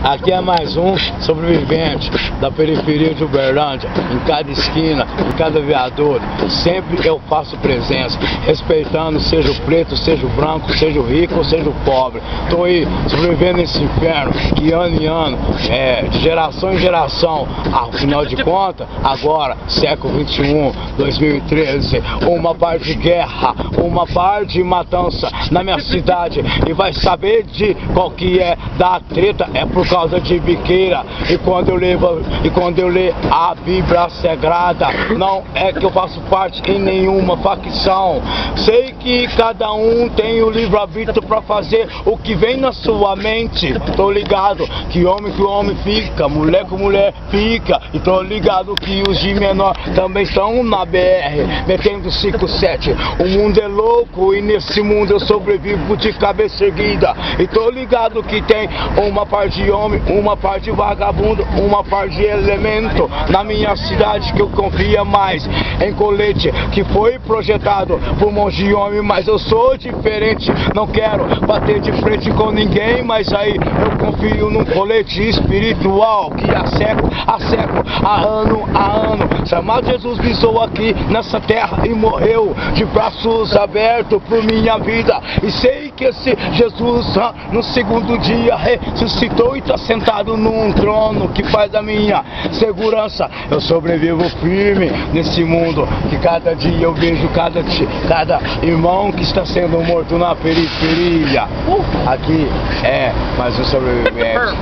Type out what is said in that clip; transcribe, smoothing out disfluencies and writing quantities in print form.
Aqui é mais um sobrevivente da periferia de Uberlândia. Em cada esquina, em cada viaduto, sempre eu faço presença, respeitando seja o preto, seja o branco, seja o rico ou seja o pobre. Tô aí sobrevivendo nesse inferno que ano em ano, de geração em geração, afinal de contas, agora, século 21, 2013, uma parte de guerra, uma parte de matança na minha cidade, e vai saber de qual que é da treta, é por causa de biqueira. E quando eu leio a Bíblia Sagrada, não é que eu faço parte em nenhuma facção. Sei que cada um tem o livre-arbítrio pra fazer o que vem na sua mente. Tô ligado que homem fica, mulher com mulher fica. E tô ligado que os de menor também estão na BR, metendo 5-7. O mundo é louco e nesse mundo eu sobrevivo de cabeça erguida. E tô ligado que tem uma parte de homem, uma parte de vagabundo, uma parte de elemento na minha cidade que eu confio mais em colete que foi projetado por mãos de homem, mas eu sou diferente, não quero bater de frente com ninguém, mas aí eu confio num colete espiritual que há século, há ano, chamado Jesus pisou aqui nessa terra e morreu de braços abertos por minha vida, e sei que esse Jesus no segundo dia ressuscitou e está sentado num trono que faz a minha segurança. Eu sobrevivo firme nesse mundo que cada dia eu vejo cada irmão que está sendo morto na periferia. Aqui é mais um sobrevivente.